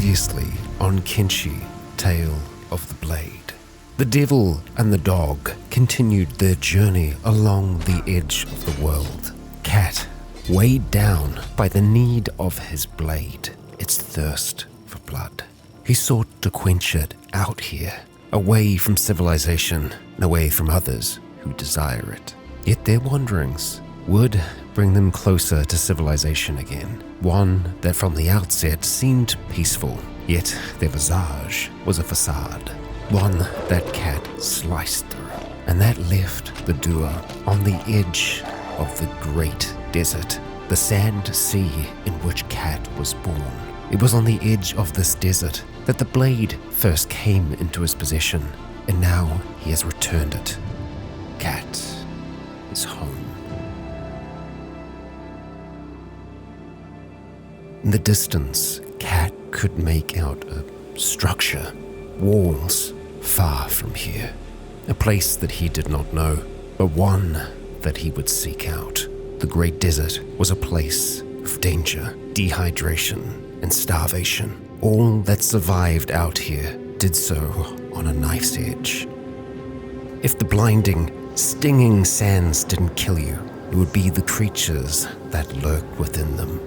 Previously on Kenshi, Tale of the Blade. The devil and the dog continued their journey along the edge of the world. Cat, weighed down by the need of his blade, its thirst for blood. He sought to quench it out here, away from civilization and away from others who desire it. Yet their wanderings would bring them closer to civilization again, one that from the outset seemed peaceful, yet their visage was a facade, one that Cat sliced through, and that left the duo on the edge of the great desert, the sand sea in which Cat was born. It was on the edge of this desert that the blade first came into his possession, and now he has returned it. Cat is home. In the distance, Cat could make out a structure, walls far from here, a place that he did not know, but one that he would seek out. The great desert was a place of danger, dehydration, and starvation. All that survived out here did so on a knife's edge. If the blinding, stinging sands didn't kill you, it would be the creatures that lurked within them.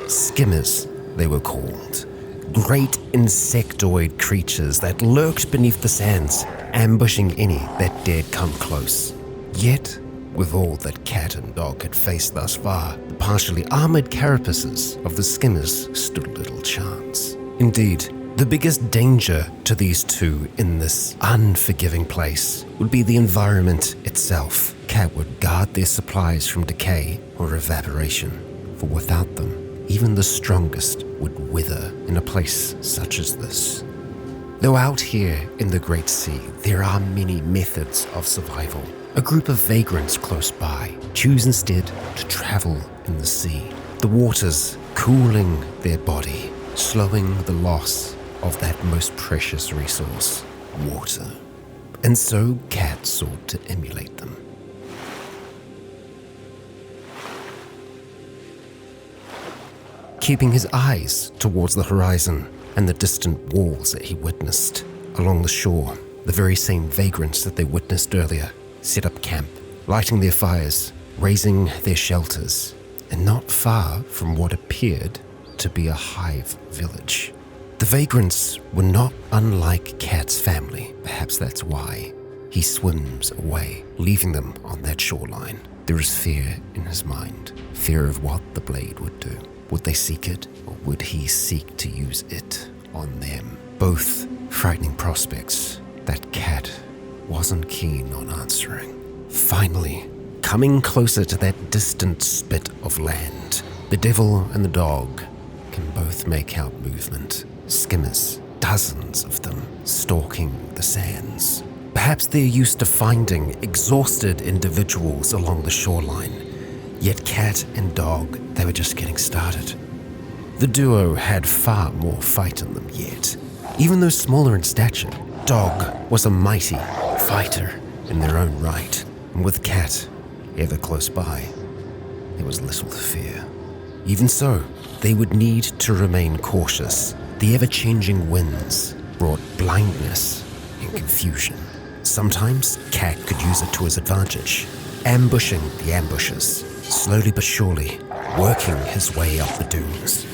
Skimmers, they were called. Great insectoid creatures that lurked beneath the sands, ambushing any that dared come close. Yet, with all that Cat and Dog had faced thus far, the partially armored carapaces of the skimmers stood little chance. Indeed, the biggest danger to these two in this unforgiving place would be the environment itself. Cat would guard their supplies from decay or evaporation, for without them, even the strongest would wither in a place such as this. Though out here in the Great Sea, there are many methods of survival. A group of vagrants close by choose instead to travel in the sea, the waters cooling their body, slowing the loss of that most precious resource, water. And so Cat sought to emulate them. Keeping his eyes towards the horizon and the distant walls that he witnessed along the shore, the very same vagrants that they witnessed earlier set up camp, lighting their fires, raising their shelters, and not far from what appeared to be a hive village. The vagrants were not unlike Cat's family. Perhaps that's why he swims away, leaving them on that shoreline. There is fear in his mind, fear of what the blade would do. Would they seek it, or would he seek to use it on them? Both frightening prospects that Cat wasn't keen on answering. Finally, coming closer to that distant spit of land, the devil and the dog can both make out movement. Skimmers, dozens of them, stalking the sands. Perhaps they're used to finding exhausted individuals along the shoreline. Yet Cat and Dog, they were just getting started. The duo had far more fight in them yet. Even though smaller in stature, Dog was a mighty fighter in their own right. And with Cat ever close by, there was little to fear. Even so, they would need to remain cautious. The ever-changing winds brought blindness and confusion. Sometimes Cat could use it to his advantage, ambushing the ambushes, slowly but surely, working his way up the dunes.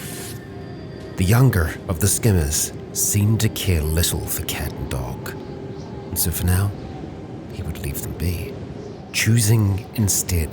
The younger of the skimmers seemed to care little for Cat and Dog, and so for now, he would leave them be, choosing instead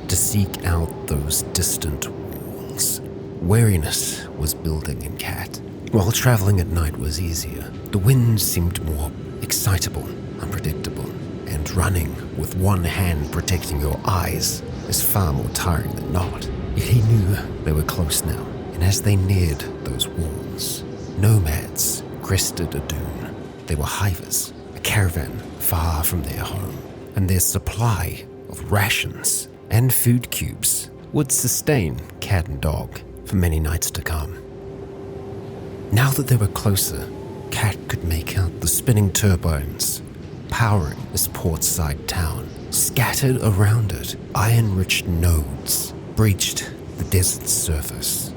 to seek out those distant walls. Wariness was building in Cat. While traveling at night was easier, the wind seemed more excitable, unpredictable, and running with one hand protecting your eyes is far more tiring than not. Yet he knew they were close now, and as they neared those walls, nomads crested a dune. They were hivers, a caravan far from their home, and their supply of rations and food cubes would sustain Cat and Dog for many nights to come. Now that they were closer, Cat could make out the spinning turbines powering this portside town. Scattered around it, iron-rich nodes breached the desert's surface.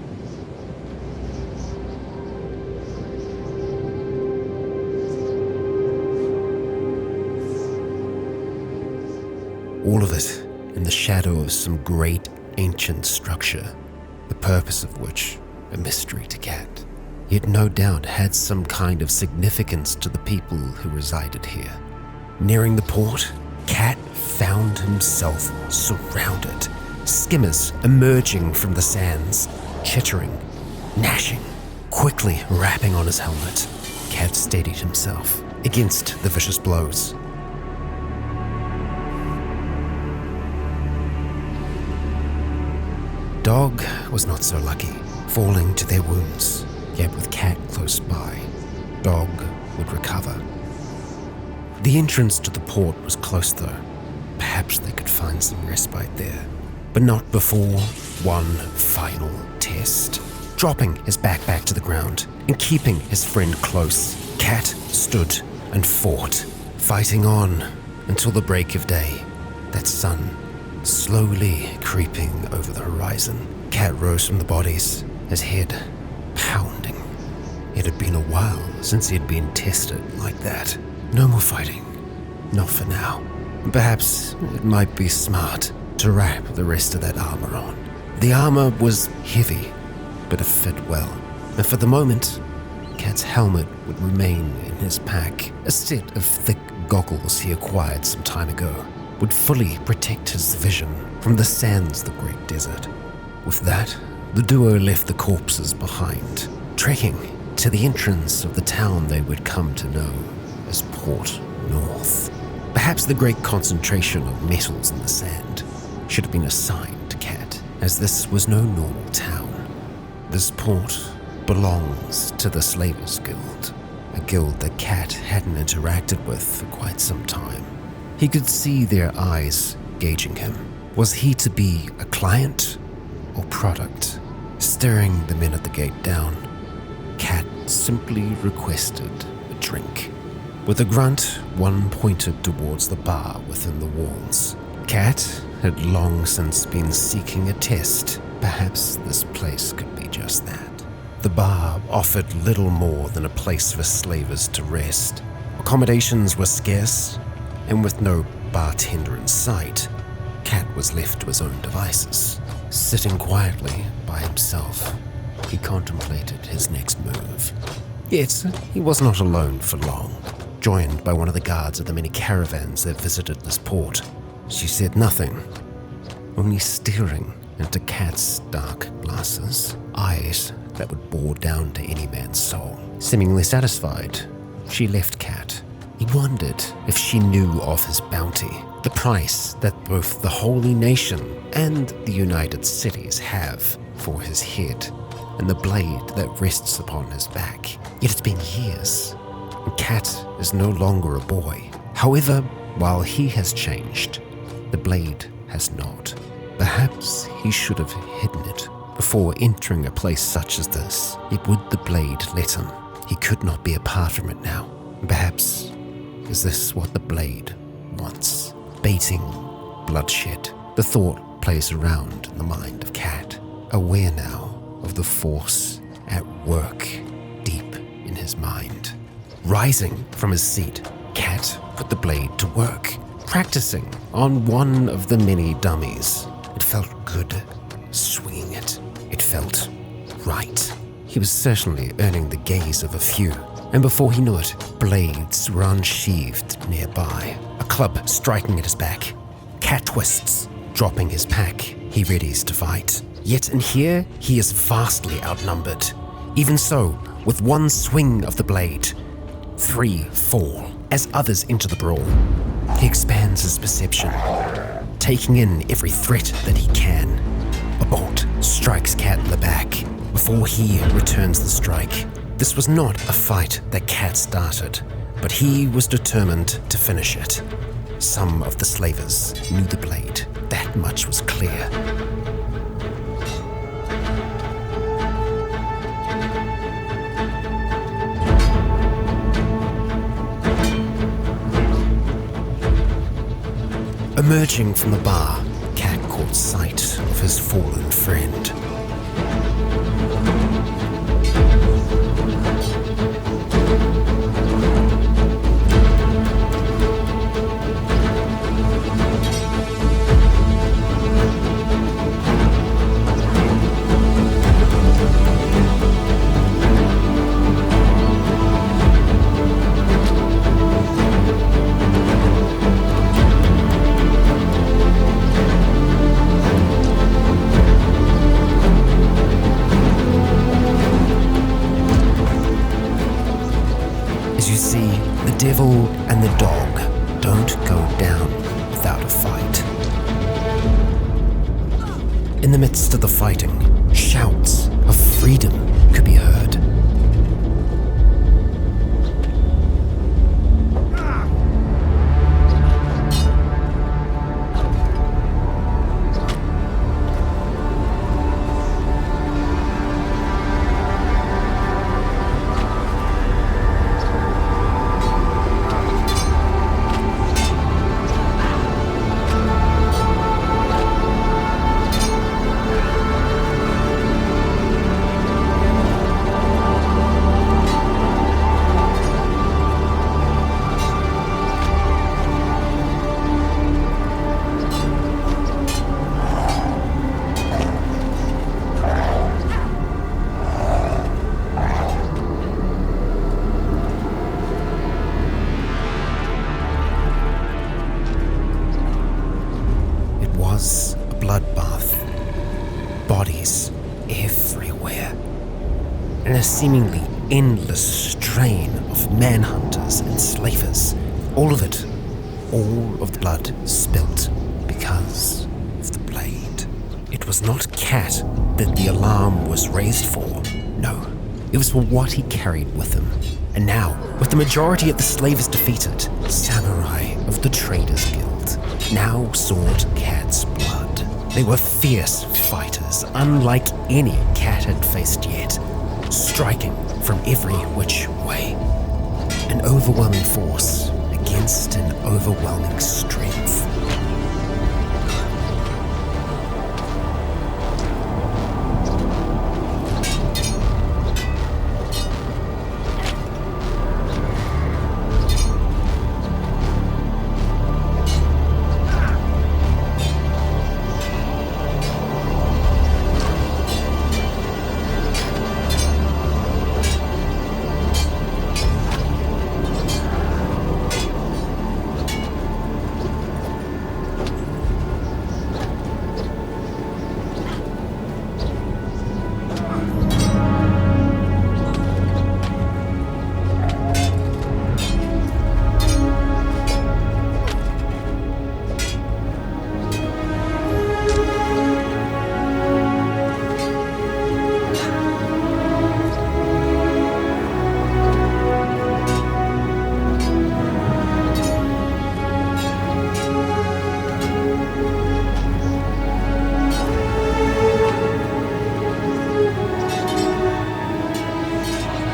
All of it in the shadow of some great ancient structure, the purpose of which a mystery to Cat, yet no doubt had some kind of significance to the people who resided here. Nearing the port, Cat found himself surrounded, skimmers emerging from the sands, chittering, gnashing, quickly rapping on his helmet. Cat steadied himself against the vicious blows. Dog was not so lucky, falling to their wounds, yet with Cat close by, Dog would recover. The entrance to the port was close though. Perhaps they could find some respite there, but not before one final test. Dropping his backpack to the ground and keeping his friend close, Cat stood and fought, fighting on until the break of day. That sun slowly creeping over the horizon. Cat rose from the bodies, his head pounding. It had been a while since he had been tested like that. No more fighting. Not for now. Perhaps it might be smart to wrap the rest of that armor on. The armor was heavy, but it fit well. And for the moment, Cat's helmet would remain in his pack. A set of thick goggles he acquired some time ago would fully protect his vision from the sands of the Great Desert. With that, the duo left the corpses behind, trekking to the entrance of the town they would come to know as Port North. Perhaps the great concentration of metals in the sand should have been assigned to Cat, as this was no normal town. This port belongs to the Slavers Guild, a guild that Cat hadn't interacted with for quite some time. He could see their eyes gauging him. Was he to be a client or product? Staring the men at the gate down, Cat simply requested a drink. With a grunt, one pointed towards the bar within the walls. Cat had long since been seeking a test. Perhaps this place could be just that. The bar offered little more than a place for slavers to rest. Accommodations were scarce, and with no bartender in sight, Cat was left to his own devices. Sitting quietly by himself, he contemplated his next move. Yet, he was not alone for long. Joined by one of the guards of the many caravans that visited this port, she said nothing, only staring into Cat's dark glasses, eyes that would bore down to any man's soul. Seemingly satisfied, she left Cat. He wondered if she knew of his bounty, the price that both the Holy Nation and the United Cities have for his head, and the blade that rests upon his back. Yet it's been years, and Cat is no longer a boy. However, while he has changed, the blade has not. Perhaps he should have hidden it before entering a place such as this. Yet would the blade let him? He could not be apart from it now. Perhaps is this what the blade wants? Baiting bloodshed. The thought plays around in the mind of Cat, aware now of the force at work deep in his mind. Rising from his seat, Cat put the blade to work, practicing on one of the many dummies. It felt good, swinging it. It felt right. He was certainly earning the gaze of a few, and before he knew it, blades were unsheathed nearby, a club striking at his back. Cat twists, dropping his pack. He readies to fight. Yet in here, he is vastly outnumbered. Even so, with one swing of the blade, 3 fall as others enter the brawl. He expands his perception, taking in every threat that he can. A bolt strikes Cat in the back before he returns the strike. This was not a fight that Cat started, but he was determined to finish it. Some of the slavers knew the blade. That much was clear. Emerging from the bar, Cat caught sight of his fallen friend. see, the devil and the dog don't go down without a fight. In the midst of the fighting, shouts of freedom could be heard. Bodies everywhere, and a seemingly endless strain of manhunters and slavers. All of the blood spilt because of the blade. It was not Cat that the alarm was raised for. No, it was for what he carried with him. And now, with the majority of the slavers defeated, samurai of the Traders Guild now sought Cat's blood. They were fierce fighters, unlike any Cat had faced yet, striking from every which way. An overwhelming force against an overwhelming strength.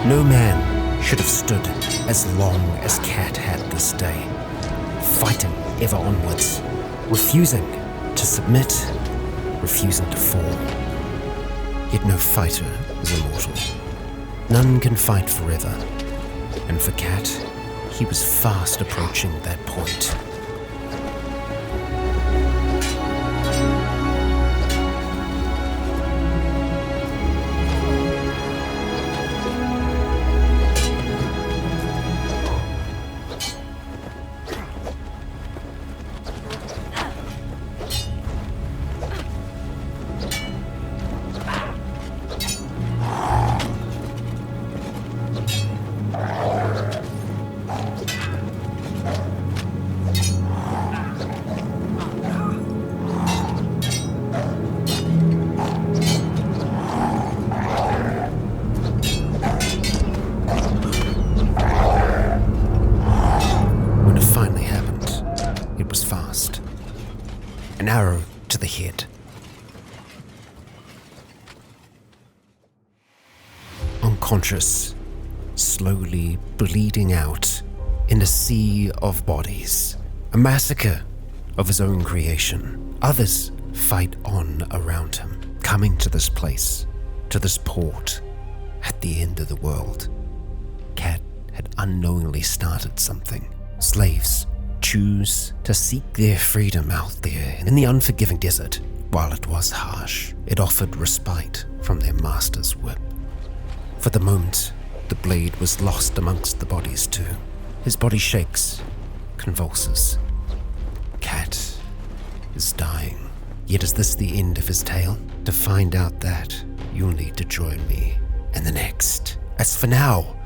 No man should have stood as long as Cat had this day, fighting ever onwards, refusing to submit, refusing to fall. Yet no fighter is immortal. None can fight forever, and for Cat, he was fast approaching that point. An arrow to the head. Unconscious, slowly bleeding out in a sea of bodies. A massacre of his own creation. Others fight on around him, coming to this place, to this port, at the end of the world. Cat had unknowingly started something. Slaves choose to seek their freedom out there in the unforgiving desert. While it was harsh, it offered respite from their master's whip. For the moment, the blade was lost amongst the bodies too. His body shakes, convulses. Cat is dying. Yet is this the end of his tale? To find out that, you'll need to join me in the next. As for now,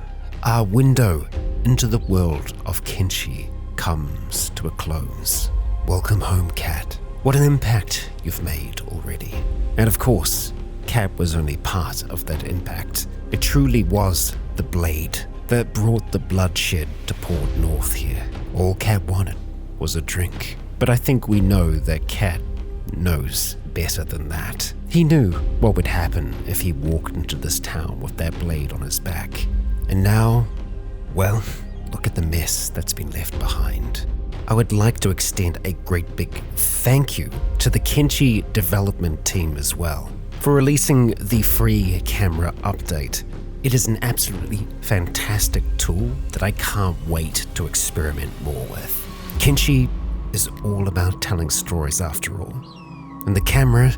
our window into the world of Kenshi comes to a close. Welcome home, Cat. What an impact you've made already. And of course, Cat was only part of that impact. It truly was the blade that brought the bloodshed to Port North here. All Cat wanted was a drink. But I think we know that Cat knows better than that. He knew what would happen if he walked into this town with that blade on his back. And now, well, look at the mess that's been left behind. I would like to extend a great big thank you to the Kenshi development team as well for releasing the free camera update. It is an absolutely fantastic tool that I can't wait to experiment more with. Kenshi is all about telling stories after all, and the camera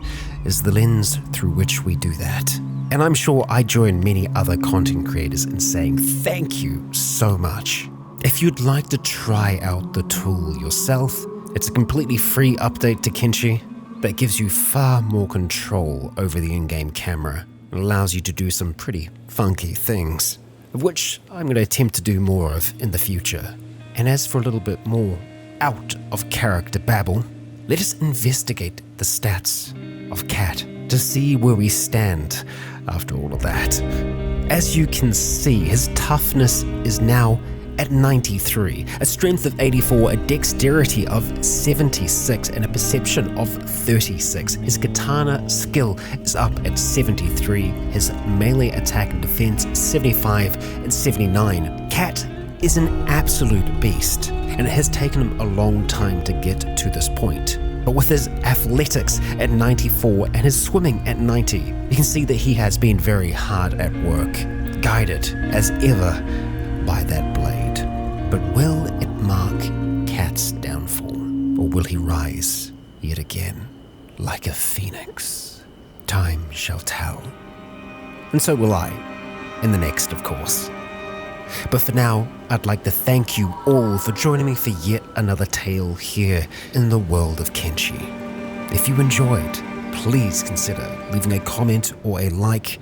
is the lens through which we do that. And I'm sure I join many other content creators in saying thank you so much. If you'd like to try out the tool yourself, it's a completely free update to Kenshi that gives you far more control over the in-game camera and allows you to do some pretty funky things, of which I'm going to attempt to do more of in the future. And as for a little bit more out of character babble, let us investigate the stats of Cat to see where we stand after all of that. As you can see, his toughness is now at 93, a strength of 84, a dexterity of 76, and a perception of 36. His katana skill is up at 73, his melee attack and defense 75 and 79. Cat is an absolute beast, and it has taken him a long time to get to this point. But with his athletics at 94 and his swimming at 90, you can see that he has been very hard at work, guided as ever by that blade. But will it mark Cat's downfall, or will he rise yet again like a phoenix? Time shall tell. And so will I, in the next, of course. But for now, I'd like to thank you all for joining me for yet another tale here in the world of Kenshi. If you enjoyed, please consider leaving a comment or a like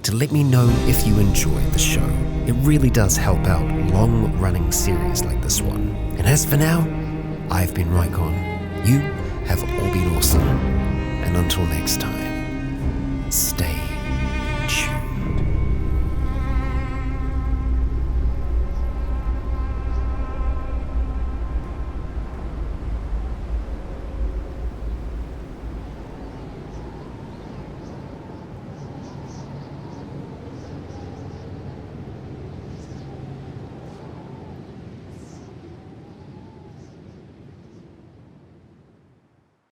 to let me know if you enjoyed the show. It really does help out long-running series like this one. And as for now, I've been Rycon. You have all been awesome. And until next time, stay